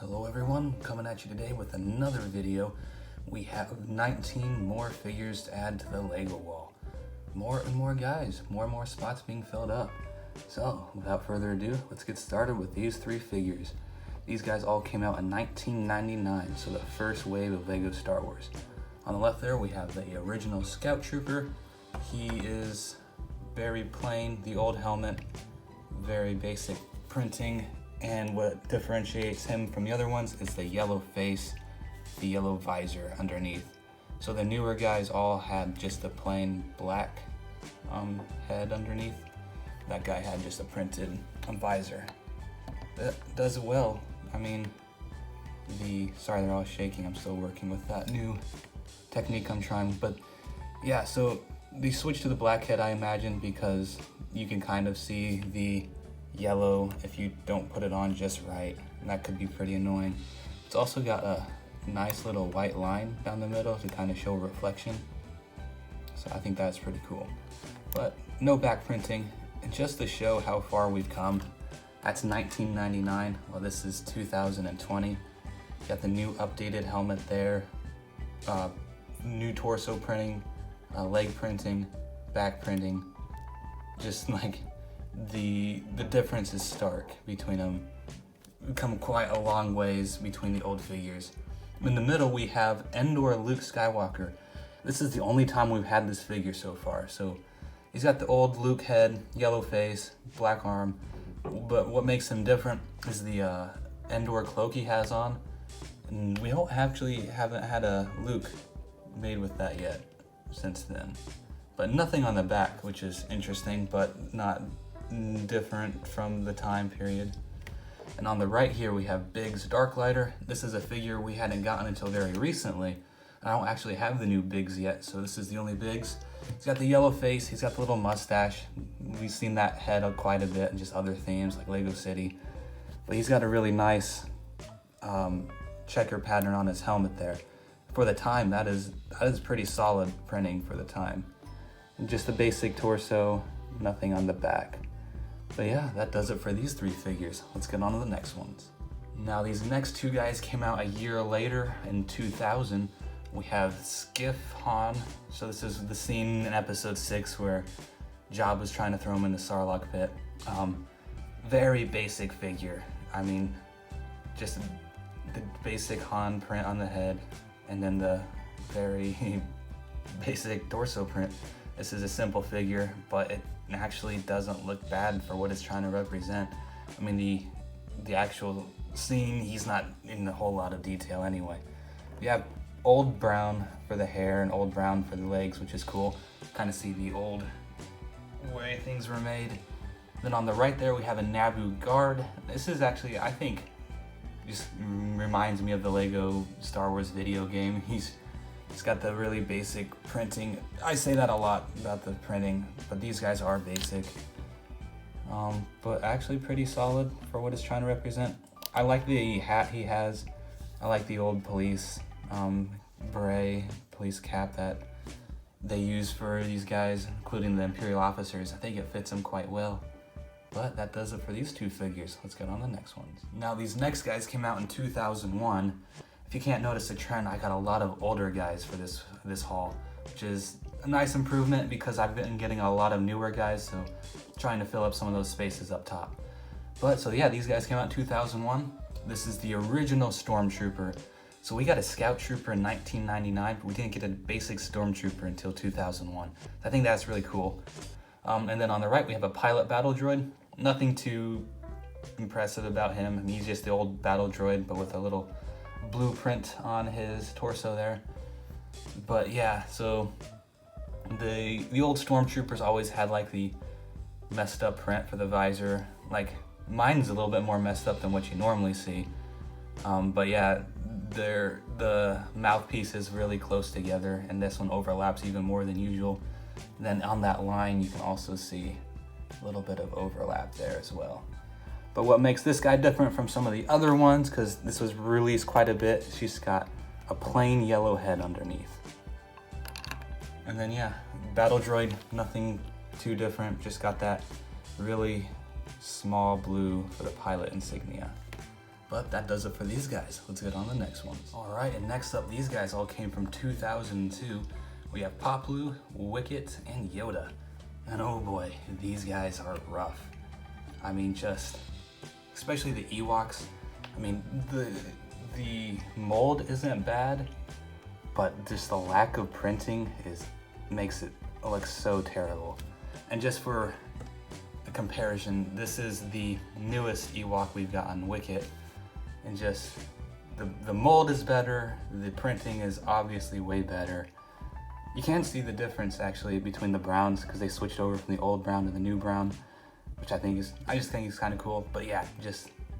Hello everyone, coming at you today with another video. We have 19 more figures to add to the Lego wall. More and more guys, more and more spots being filled up. So without further ado, let's get started with these three figures. These guys all came out in 1999, so the first wave of Lego Star Wars. On the left there we have the original Scout Trooper. He is very plain, the old helmet, very basic printing. And what differentiates him from the other ones is the yellow face, the yellow visor underneath. So the newer guys all had just a plain black head underneath. That guy had just a printed visor. That does it well. I mean, sorry they're all shaking, I'm still working with that new technique I'm trying. But yeah, so they switched to the black head, I imagine, because you can kind of see the yellow if you don't put it on just right, and that could be pretty annoying. It's also got a nice little white line down the middle to kind of show reflection, so I think that's pretty cool. But no back printing, and just to show how far we've come. That's 1999, well this is 2020. Got the new updated helmet there, new torso printing, leg printing, back printing. Just like the difference is stark between them. We've come quite a long ways between the old figures. In the middle we have Endor Luke Skywalker. This is the only time we've had this figure so far. So he's got the old Luke head, yellow face, black arm, but what makes him different is the Endor cloak he has on. And we haven't had a Luke made with that yet since then. But nothing on the back, which is interesting, but not different from the time period. And on the right here we have Biggs Darklighter. This is a figure we hadn't gotten until very recently. I don't actually have the new Biggs yet, so this is the only Biggs. He's got the yellow face, he's got the little mustache. We've seen that head quite a bit in just other themes like Lego City. But he's got a really nice checker pattern on his helmet there. For the time, that is pretty solid printing for the time. And just a basic torso, nothing on the back. But yeah, that does it for these three figures. Let's get on to the next ones. Now these next two guys came out a year later in 2000. We have Skiff Han. So this is the scene in episode 6 where Jabba was trying to throw him in the Sarlacc pit. Very basic figure. I mean, just the basic Han print on the head and then the very basic torso print. This is a simple figure, but it actually doesn't look bad for what it's trying to represent. I mean, the actual scene, he's not in a whole lot of detail anyway. We have old brown for the hair and old brown for the legs, which is cool. Kind of see the old way things were made. Then on the right there, we have a Naboo guard. This is actually, I think, just reminds me of the Lego Star Wars video game. He's got the really basic printing. I say that a lot about the printing, but these guys are basic. But actually pretty solid for what it's trying to represent. I like the hat he has. I like the old police beret, police cap that they use for these guys, including the Imperial officers. I think it fits them quite well. But that does it for these two figures. Let's get on the next ones. Now these next guys came out in 2001. If you can't notice a trend, I got a lot of older guys for this haul, which is a nice improvement because I've been getting a lot of newer guys, so trying to fill up some of those spaces up top. But so yeah, these guys came out in 2001. This is the original Stormtrooper. So we got a Scout Trooper in 1999, but we didn't get a basic Stormtrooper until 2001. I think that's really cool. And then on the right, we have a pilot battle droid. Nothing too impressive about him. I mean, he's just the old battle droid, but with a little blueprint on his torso there. But yeah, so the old Stormtroopers always had like the messed up print for the visor. Like mine's a little bit more messed up than what you normally see. But yeah, the mouthpiece is really close together, and this one overlaps even more than usual. And then on that line, you can also see a little bit of overlap there as well. But what makes this guy different from some of the other ones, because this was released quite a bit, she's got a plain yellow head underneath. And then yeah, battle droid, nothing too different, just got that really small blue for the pilot insignia. But that does it for these guys. Let's get on the next ones. All right, and next up, these guys all came from 2002. We have Poplu, Wicket, and Yoda. And oh boy, these guys are rough. I mean, especially the Ewoks. I mean, the mold isn't bad, but just the lack of printing makes it look so terrible. And just for a comparison, this is the newest Ewok we've got on Wicket, and just the mold is better, the printing is obviously way better. You can see the difference actually between the browns because they switched over from the old brown to the new brown, which I just think is kind of cool. But yeah,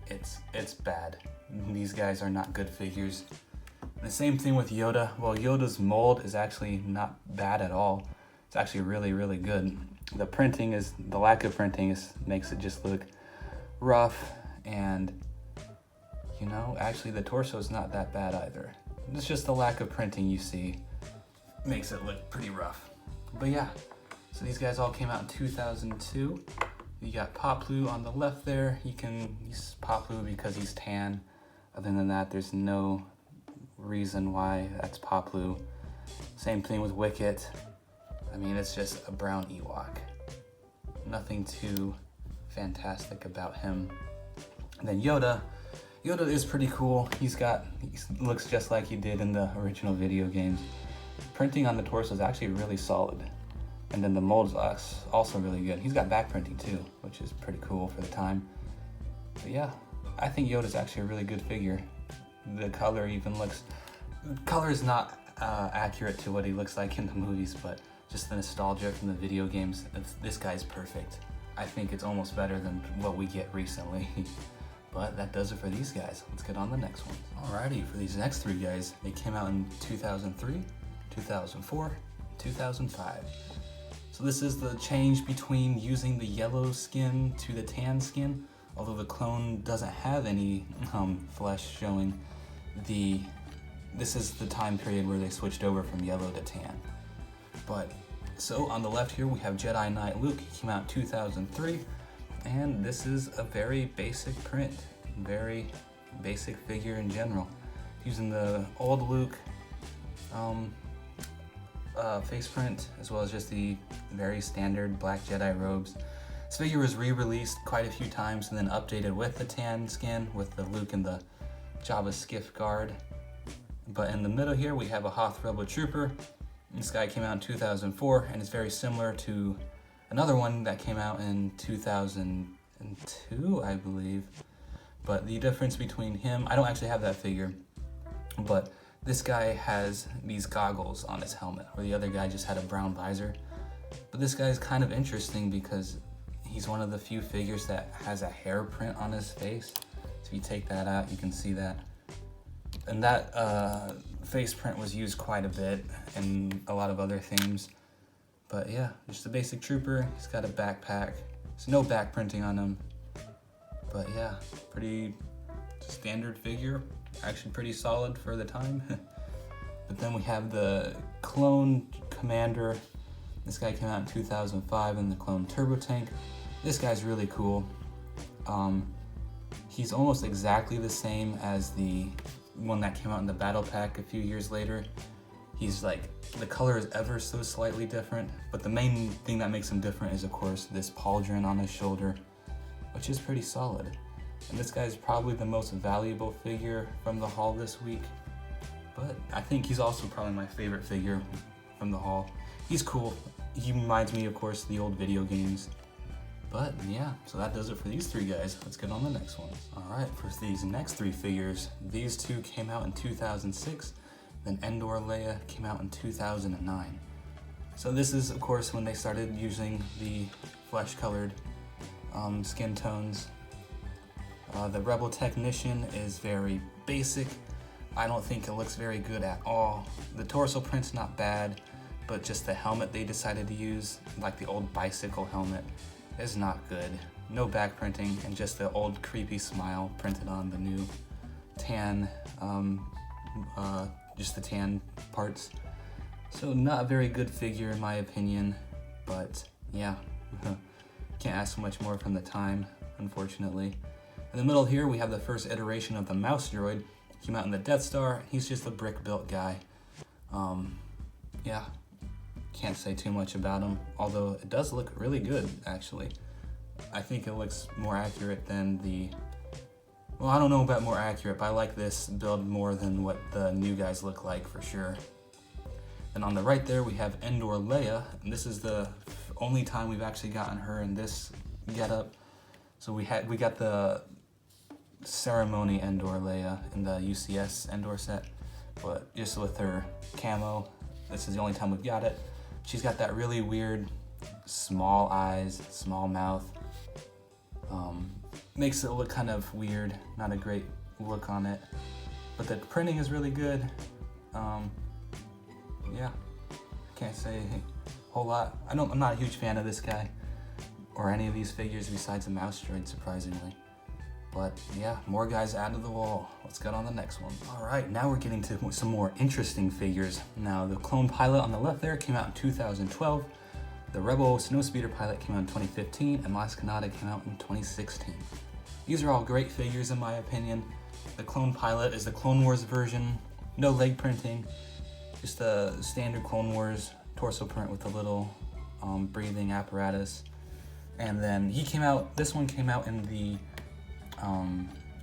it's bad. These guys are not good figures. And the same thing with Yoda. Well, Yoda's mold is actually not bad at all. It's actually really, really good. The lack of printing makes it just look rough, and you know, actually the torso is not that bad either. It's just the lack of printing you see makes it look pretty rough. But yeah, so these guys all came out in 2002. You got Poplu on the left there. He's Poplu because he's tan. Other than that, there's no reason why that's Poplu. Same thing with Wicket. I mean, it's just a brown Ewok. Nothing too fantastic about him. And then Yoda is pretty cool. He looks just like he did in the original video games. Printing on the torso is actually really solid. And then the mold is also really good. He's got back printing too, which is pretty cool for the time. But yeah, I think Yoda's actually a really good figure. The color is not accurate to what he looks like in the movies, but just the nostalgia from the video games, this guy's perfect. I think it's almost better than what we get recently. But that does it for these guys. Let's get on the next one. Alrighty, for these next three guys, they came out in 2003, 2004, 2005. So this is the change between using the yellow skin to the tan skin. Although the clone doesn't have any flesh showing, this is the time period where they switched over from yellow to tan. But so on the left here we have Jedi Knight Luke. He came out in 2003. And this is a very basic print, very basic figure in general. Using the old Luke face print, as well as just the very standard black Jedi robes. This figure was re-released quite a few times and then updated with the tan skin, with the Luke and the Jabba skiff guard. But in the middle here we have a Hoth Rebel Trooper. This guy came out in 2004 and is very similar to another one that came out in 2002, I believe. But the difference between him, I don't actually have that figure, but this guy has these goggles on his helmet, where the other guy just had a brown visor. But this guy is kind of interesting because he's one of the few figures that has a hair print on his face. So if you take that out, you can see that. And that face print was used quite a bit in a lot of other themes. But yeah, just a basic trooper. He's got a backpack. There's no back printing on him. But yeah, pretty standard figure. Actually pretty solid for the time. But then we have the clone commander. This guy came out in 2005 in the clone turbo tank. This guy's really cool. He's almost exactly the same as the one that came out in the battle pack a few years later. He's like, the color is ever so slightly different, but the main thing that makes him different is of course this pauldron on his shoulder, which is pretty solid. And this guy is probably the most valuable figure from the haul this week, but I think he's also probably my favorite figure from the haul. He's cool. He reminds me of course of the old video games. But yeah, so that does it for these three guys. Let's get on the next one. Alright, for these next three figures, these two came out in 2006. Then Endor Leia came out in 2009. So this is, of course, when they started using the flesh-colored skin tones. The Rebel Technician is very basic. I don't think it looks very good at all. The torso print's not bad, but just the helmet they decided to use, like the old bicycle helmet, is not good. No back printing, and just the old creepy smile printed on the new tan just the tan parts. So not a very good figure in my opinion, but yeah, can't ask much more from the time, unfortunately. In the middle here, we have the first iteration of the mouse droid. Came out in the Death Star. He's just a brick-built guy. Yeah, can't say too much about him, although it does look really good, actually. I think it looks more accurate than the... Well, I don't know about more accurate, but I like this build more than what the new guys look like, for sure. And on the right there, we have Endor Leia, and this is the only time we've actually gotten her in this getup. So we got the ceremony Endor Leia in the UCS Endor set, but just with her camo, this is the only time we've got it. She's got that really weird small eyes, small mouth. Makes it look kind of weird, not a great look on it, but the printing is really good. Yeah, can't say a whole lot. I'm not a huge fan of this guy or any of these figures besides the mouse droid, surprisingly. But yeah, more guys added to the wall. Let's get on the next one. All right, now we're getting to some more interesting figures. Now, the clone pilot on the left there came out in 2012. The Rebel Snowspeeder pilot came out in 2015, and Maz Kanata came out in 2016. These are all great figures in my opinion. The clone pilot is the Clone Wars version, no leg printing, just a standard Clone Wars torso print with a little breathing apparatus. And then this one came out in the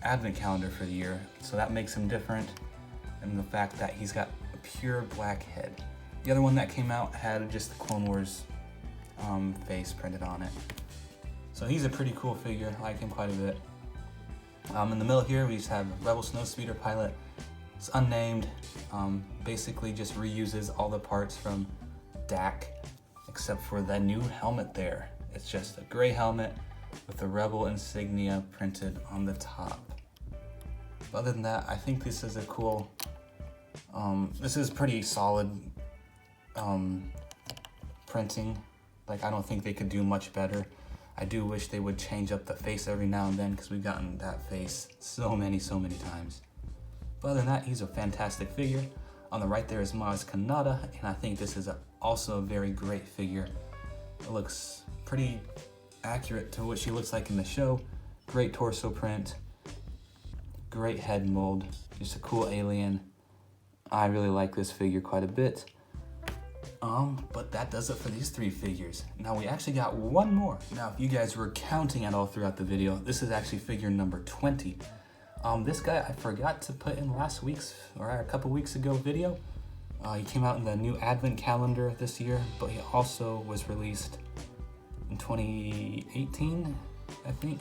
advent calendar for the year, so that makes him different in the fact that he's got a pure black head. The other one that came out had just the Clone Wars face printed on it. So he's a pretty cool figure, I like him quite a bit. In the middle here we just have Rebel Snowspeeder pilot. It's unnamed, basically just reuses all the parts from DAC except for that new helmet there. It's just a gray helmet with the Rebel insignia printed on the top. But other than that, I think this is a cool, this is pretty solid printing. Like, I don't think they could do much better. I do wish they would change up the face every now and then, because we've gotten that face so many times. But other than that, he's a fantastic figure. On the right there is Maz Kanata, and I think this is also a very great figure. It looks pretty accurate to what she looks like in the show. Great torso print, great head mold, just a cool alien. I really like this figure quite a bit. But that does it for these three figures. Now we actually got one more. Now if you guys were counting at all throughout the video, this is actually figure number 20. This guy I forgot to put in last week's, or a couple weeks ago video. He came out in the new advent calendar this year, but he also was released in 2018, I think,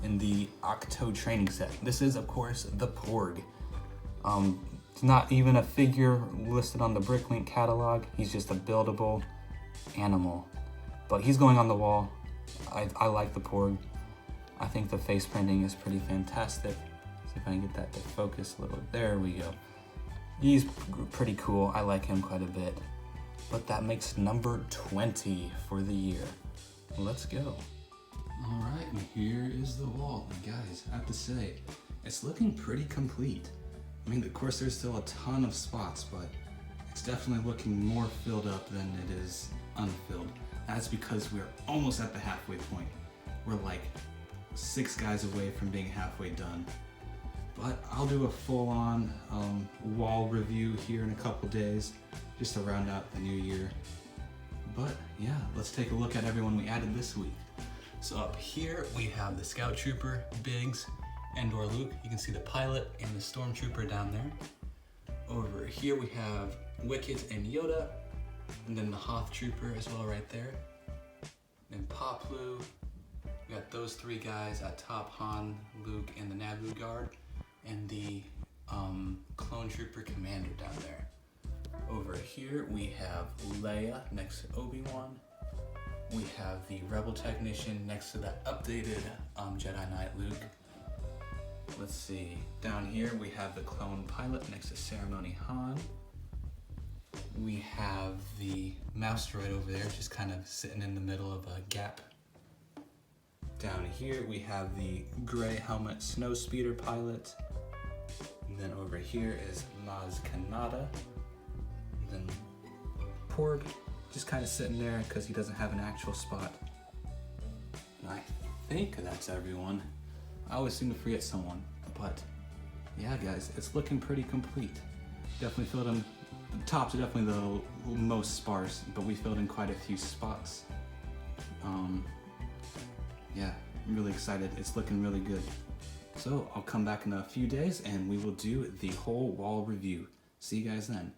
in the Octo training set. This is, of course, the Porg. It's not even a figure listed on the Bricklink catalog. He's just a buildable animal. But he's going on the wall. I like the Porg. I think the face printing is pretty fantastic. See if I can get that to focus a little. There we go. He's pretty cool. I like him quite a bit. But that makes number 20 for the year. Let's go. All right, and here is the wall. And guys, I have to say, it's looking pretty complete. I mean, of course, there's still a ton of spots, but it's definitely looking more filled up than it is unfilled. That's because we're almost at the halfway point. We're like 6 guys away from being halfway done. But I'll do a full-on wall review here in a couple days, just to round out the new year. But yeah, let's take a look at everyone we added this week. So up here we have the Scout Trooper, Biggs, Endor Luke. You can see the pilot and the Stormtrooper down there. Over here we have Wicket and Yoda, and then the Hoth Trooper as well right there. And Poplu. We got those 3 guys at top, Han, Luke, and the Naboo Guard, and the Clone Trooper Commander down there. Over here we have Leia next to Obi-Wan. We have the Rebel Technician next to that updated Jedi Knight Luke. Let's see, down here we have the Clone Pilot next to Ceremony Han. We have the Mouse Droid over there, just kind of sitting in the middle of a gap. Down here we have the Gray Helmet Snowspeeder Pilot. And then over here is Maz Kanata. And then Porg, just kind of sitting there because he doesn't have an actual spot. And I think that's everyone. I always seem to forget someone, but yeah, guys, it's looking pretty complete. Definitely filled in, the tops are definitely the most sparse, but we filled in quite a few spots. Yeah, I'm really excited. It's looking really good. So I'll come back in a few days and we will do the whole wall review. See you guys then.